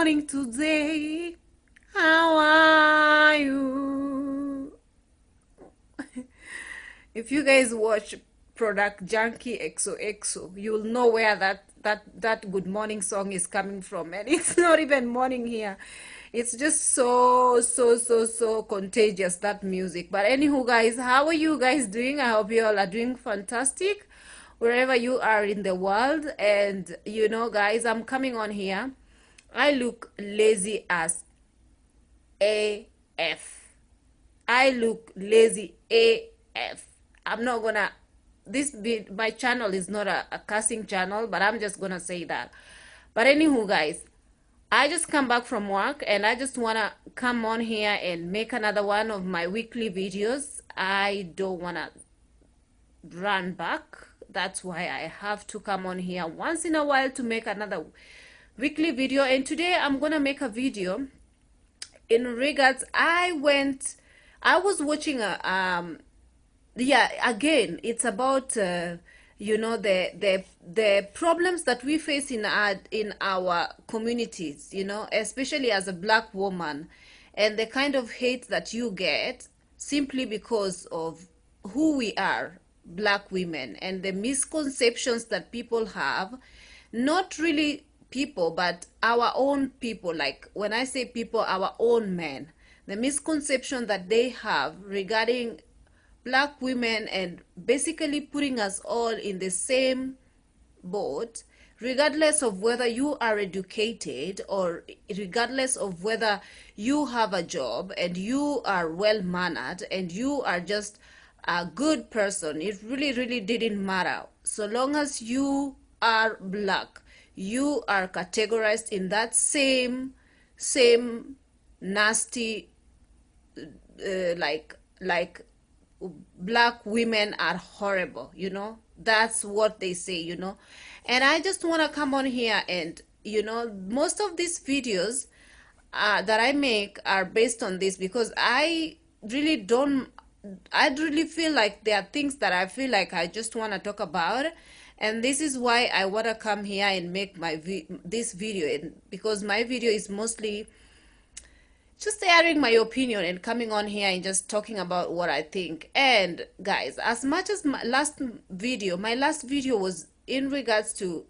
morning today. How are you? If you guys watch Product Junkie XOXO, you'll know where that good morning song is coming from. And it's not even morning here. It's just so contagious, that music. But anywho, guys, how are you guys doing? I hope you all are doing fantastic wherever you are in the world. And you know, guys, I'm coming on here. I look lazy as AF. I look lazy AF. I'm not gonna, my channel is not a cussing channel, but I'm just gonna say that. But anywho, guys, I just come back from work and I just wanna come on here and make another one of my weekly videos. I don't wanna run back. That's why I have to come on here once in a while to make another weekly video. And today I'm gonna make a video in regards, I was watching a yeah, again, it's about you know, the problems that we face in our communities, you know, especially as a black woman, and the kind of hate that you get simply because of who we are, black women, and the misconceptions that people have, not really people, but our own people. Like when I say people, our own men, the misconception that they have regarding black women, and basically putting us all in the same boat, regardless of whether you are educated or regardless of whether you have a job and you are well mannered and you are just a good person. It really didn't matter. So long as you are black, you are categorized in that same nasty, like black women are horrible, you know. That's what they say, you know. And I just want to come on here and, you know, most of these videos that I make are based on this, because really don't I really feel like there are things that I feel like I just want to talk about. And this is why I want to come here and make this video. And because my video is mostly just sharing my opinion and coming on here and just talking about what I think. And guys, as much as my last video was in regards to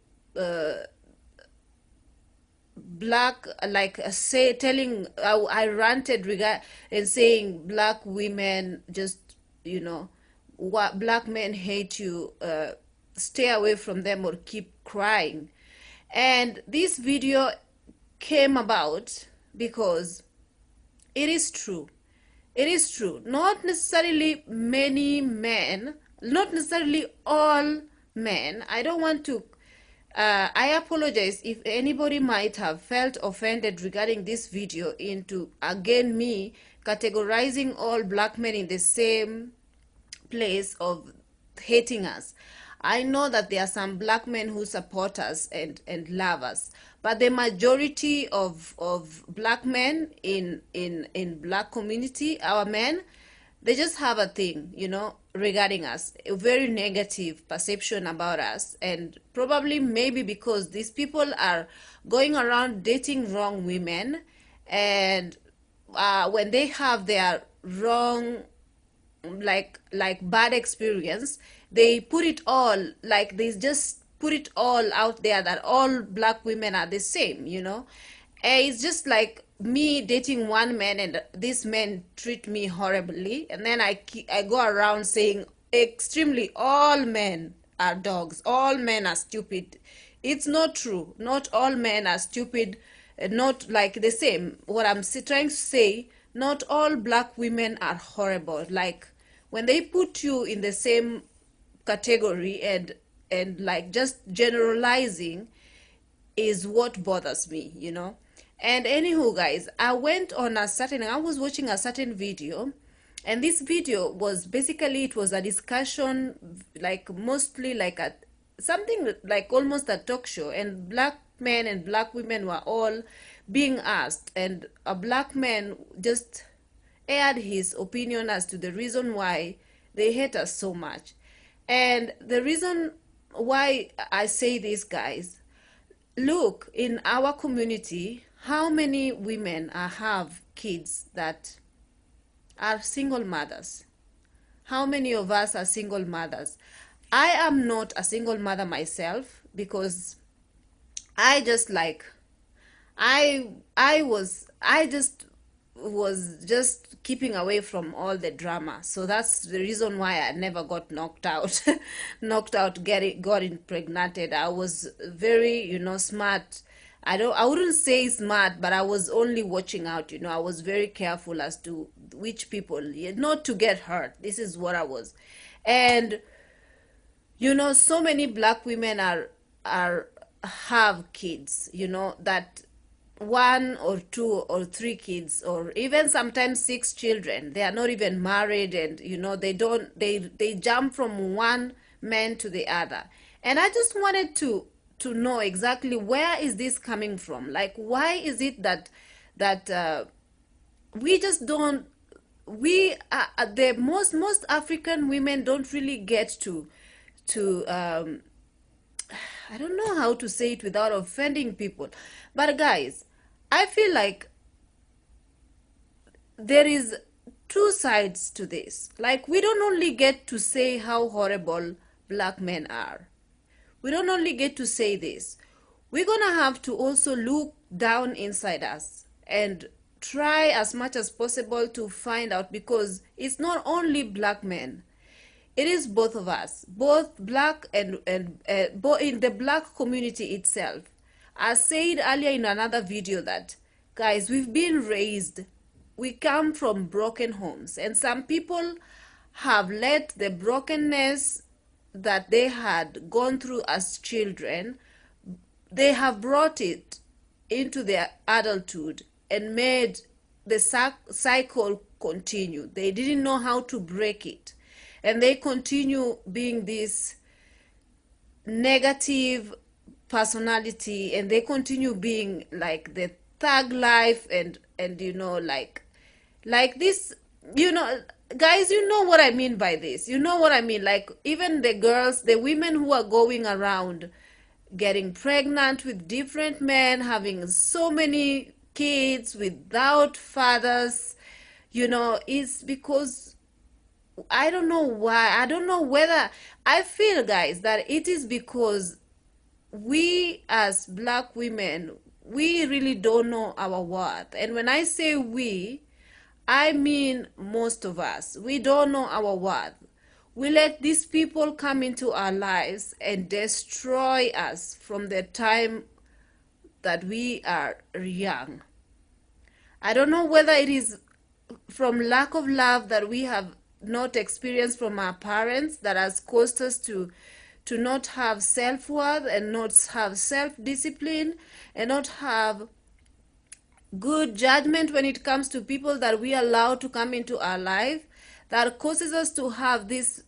black, like say telling, I ranted regard and saying black women just, you know, what black men hate you, stay away from them or keep crying. And this video came about because it is true. It is true. Not necessarily many men, not necessarily all men. I don't want to, I apologize if anybody might have felt offended regarding this video into, again, me categorizing all black men in the same place of hating us. I know that there are some black men who support us and love us, but the majority of black men in black community, our men, they just have a thing, you know, regarding us, a very negative perception about us. And probably maybe because these people are going around dating wrong women, and when they have their wrong, like bad experience, they put it all, like they just put it all out there that all black women are the same, you know. And it's just like me dating one man and this man treat me horribly, and then I go around saying extremely all men are dogs, all men are stupid. It's not true. Not all men are stupid, not like the same. What I'm trying to say, not all black women are horrible. Like when they put you in the same category and like just generalizing is what bothers me, you know. And anywho, guys, I was watching a certain video, and this video was basically, it was a discussion, like mostly like a something like almost a talk show, and black men and black women were all being asked, and a black man just aired his opinion as to the reason why they hate us so much. And the reason why I say this, guys, look, in our community, how many women have kids that are single mothers? How many of us are single mothers? I am not a single mother myself because I just like I just was just keeping away from all the drama. So that's the reason why I never got knocked out. Knocked out, got impregnated. I was very, smart. I wouldn't say smart, but I was only watching out, I was very careful as to which people, not to get hurt. This is what I was. And so many black women are have kids, that one or two or three kids, or even sometimes six children. They are not even married, and they jump from one man to the other. And I just wanted to know exactly where is this coming from. Like, why is it that we just don't we the most African women don't really get to I don't know how to say it without offending people. But guys, I feel like there is two sides to this. Like, we don't only get to say how horrible black men are. We don't only get to say this. We're gonna have to also look down inside us and try as much as possible to find out, because it's not only black men, it is both of us, both black and both in the black community itself. I said earlier in another video that, guys, we've been raised, we come from broken homes, and some people have let the brokenness that they had gone through as children, they have brought it into their adulthood and made the cycle continue. They didn't know how to break it, and they continue being this negative personality, and they continue being like the thug life, and like this, guys, you know what I mean by this. You know what I mean. Like, even the girls, the women who are going around getting pregnant with different men, having so many kids without fathers, is because I don't know why. I don't know whether, I feel, guys, that it is because we as black women, we really don't know our worth. And when I say we, I mean most of us. We don't know our worth. We let these people come into our lives and destroy us from the time that we are young. I don't know whether it is from lack of love that we have not experienced from our parents that has caused us to not have self-worth, and not have self-discipline, and not have good judgment when it comes to people that we allow to come into our life, that causes us to have this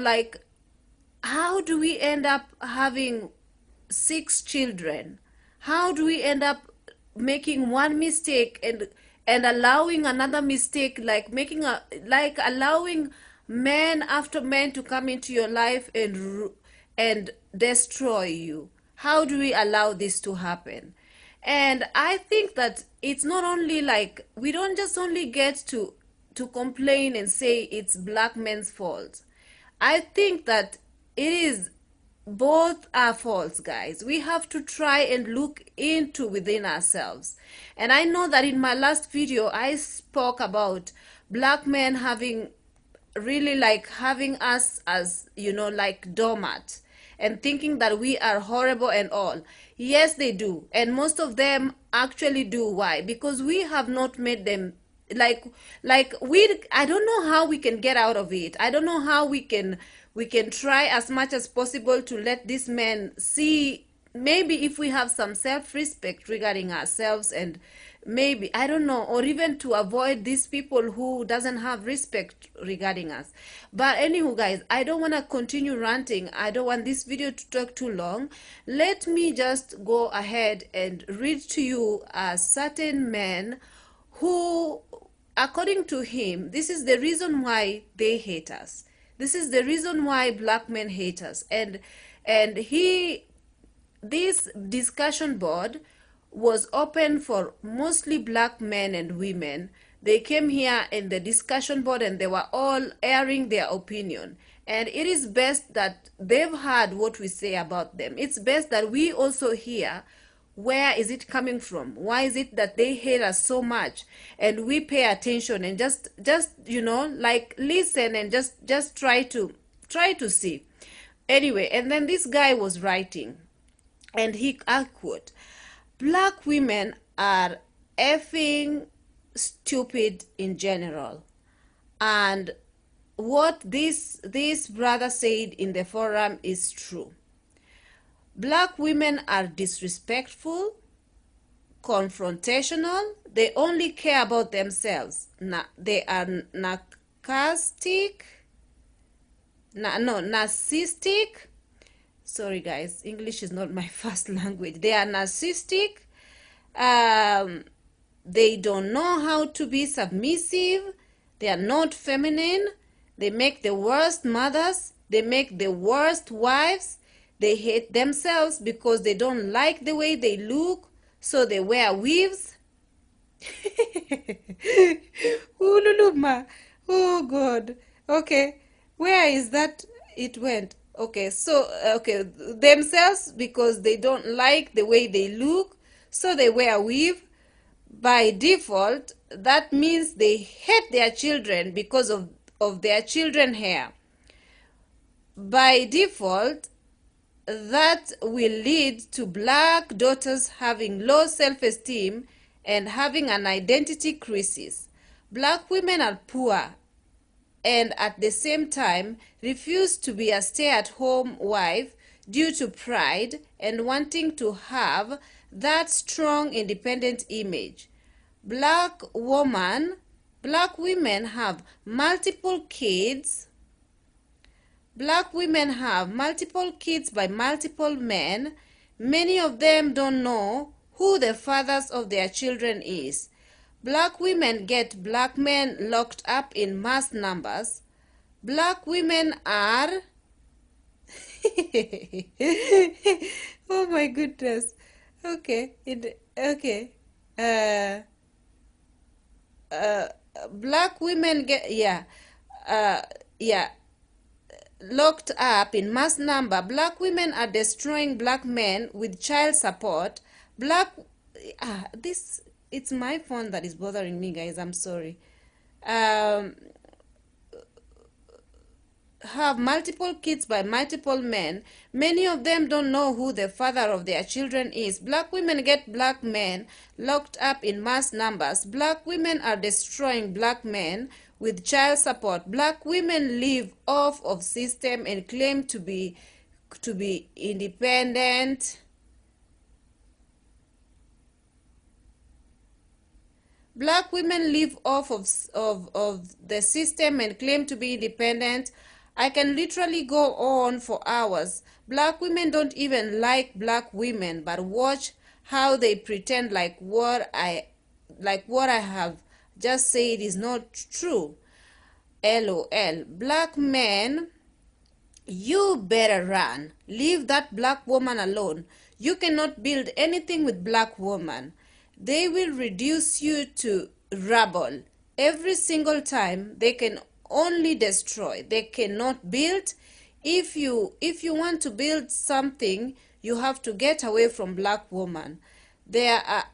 like, how do we end up having six children? How do we end up making one mistake and allowing another mistake, like making a like allowing men after men to come into your life and destroy you? How do we allow this to happen? And I think that it's not only like, we don't just only get to complain and say it's black men's fault. I think that it is both our faults, guys. We have to try and look into within ourselves. And I know that in my last video I spoke about black men having really like having us as, like doormat, and thinking that we are horrible and all. Yes, they do, and most of them actually do. Why? Because we have not made them like we, I don't know how we can get out of it. I don't know how we can try as much as possible to let these men see, maybe if we have some self-respect regarding ourselves, and maybe, I don't know, or even to avoid these people who doesn't have respect regarding us. But anywho, guys, I don't want to continue ranting. I don't want this video to talk too long. Let me just go ahead and read to you a certain man who, according to him, this is the reason why they hate us. This is the reason why black men hate us. And he this discussion board was open for mostly black men and women. They came here in the discussion board and they were all airing their opinion. And it is best that they've heard what we say about them. It's best that we also hear where is it coming from, why is it that they hate us so much, and we pay attention and just like listen and just try to see. Anyway, and then this guy was writing, and I quote, black women are effing stupid in general. And what this brother said in the forum is true. Black women are disrespectful, confrontational, they only care about themselves. They are narcissistic. Sorry guys, English is not my first language. They are narcissistic. They don't know how to be submissive. They are not feminine. They make the worst mothers. They make the worst wives. They hate themselves because they don't like the way they look, so they wear weaves. Ululuma. Oh God. Okay. Where is that? It went. Okay. So, okay. Themselves because they don't like the way they look, so they wear weave. By default, that means they hate their children because of their children hair. By default, that will lead to black daughters having low self-esteem and having an identity crisis. Black women are poor and at the same time refuse to be a stay-at-home wife due to pride and wanting to have that strong independent image. Black women have multiple kids. Black women have multiple kids by multiple men. Many of them don't know who the fathers of their children is. Black women get black men locked up in mass numbers. Black women are oh my goodness. Okay. Black women get locked up in mass number. Black women are destroying black men with child support. This, it's my phone that is bothering me, guys. I'm sorry. Have multiple kids by multiple men. Many of them don't know who the father of their children is. Black women get black men locked up in mass numbers. Black women are destroying black men with child support. Black women live off of system and claim to be independent. Black women live off of the system and claim to be independent. I can literally go on for hours. Black women don't even like black women, but watch how they pretend like what I have just said is not true. LOL. Black men, you better run. Leave that black woman alone. You cannot build anything with black woman. They will reduce you to rubble. Every single time they can only destroy. They cannot build. If you want to build something, you have to get away from black woman. There are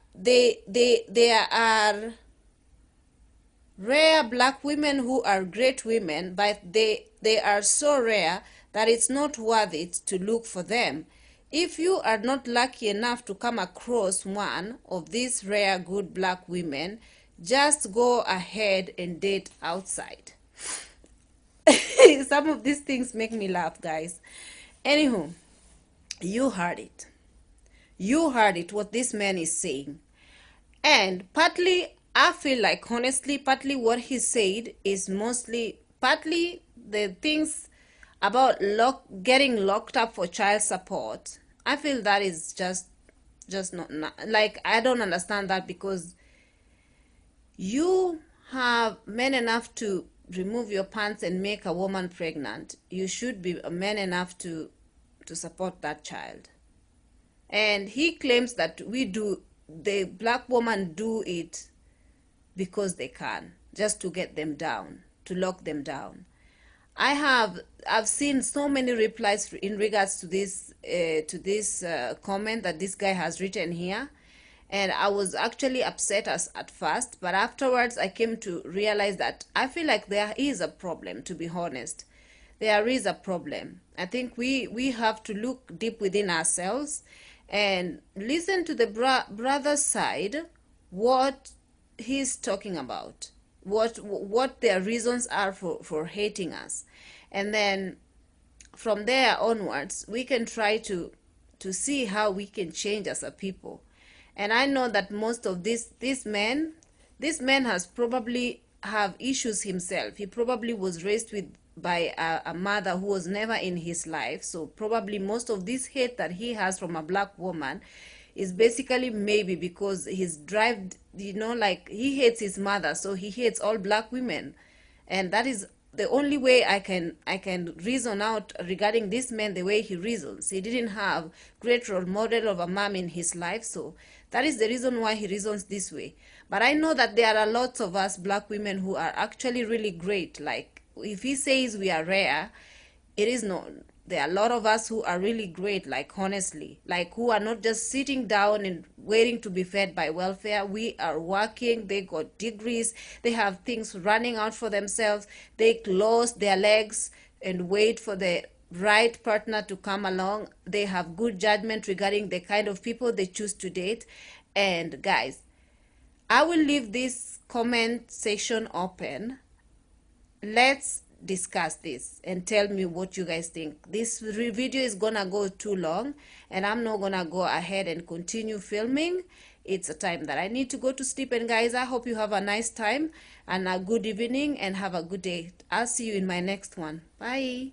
rare black women who are great women, but they are so rare that it's not worth it to look for them. If you are not lucky enough to come across one of these rare good black women, just go ahead and date outside. Some of these things make me laugh, guys. Anywho, you heard it. You heard it, what this man is saying. And partly, I feel like, honestly, partly what he said is partly the things about getting locked up for child support. I feel that is just not like, I don't understand that, because you have men enough to remove your pants and make a woman pregnant. You should be a man enough to support that child. And he claims that the black woman do it because they can, just to get them down, to lock them down. I've seen so many replies in regards to this comment that this guy has written here, and I was actually upset as at first, but afterwards I came to realize that I feel like there is a problem. To be honest, there is a problem. I think we have to look deep within ourselves and listen to the brother's side, what he's talking about, what their reasons are for hating us, and then from there onwards we can try to see how we can change as a people. And I know that most of this man has probably have issues himself. He probably was raised with by a mother who was never in his life, so probably most of this hate that he has from a black woman is basically maybe because he's drive, like he hates his mother, so he hates all black women. And that is the only way I can reason out regarding this man. The way he reasons, he didn't have great role model of a mom in his life, so that is the reason why he reasons this way. But I know that there are lots of us black women who are actually really great. Like, if he says we are rare, it is not. There are a lot of us who are really great, like, honestly, like, who are not just sitting down and waiting to be fed by welfare. We are working. They got degrees, they have things running out for themselves. They close their legs and wait for the right partner to come along. They have good judgment regarding the kind of people they choose to date. And guys, I will leave this comment section open. Let's discuss this and tell me what you guys think. This video is gonna go too long, and I'm not gonna go ahead and continue filming. It's a time that I need to go to sleep. And guys, I hope you have a nice time and a good evening and have a good day. I'll see you in my next one. Bye.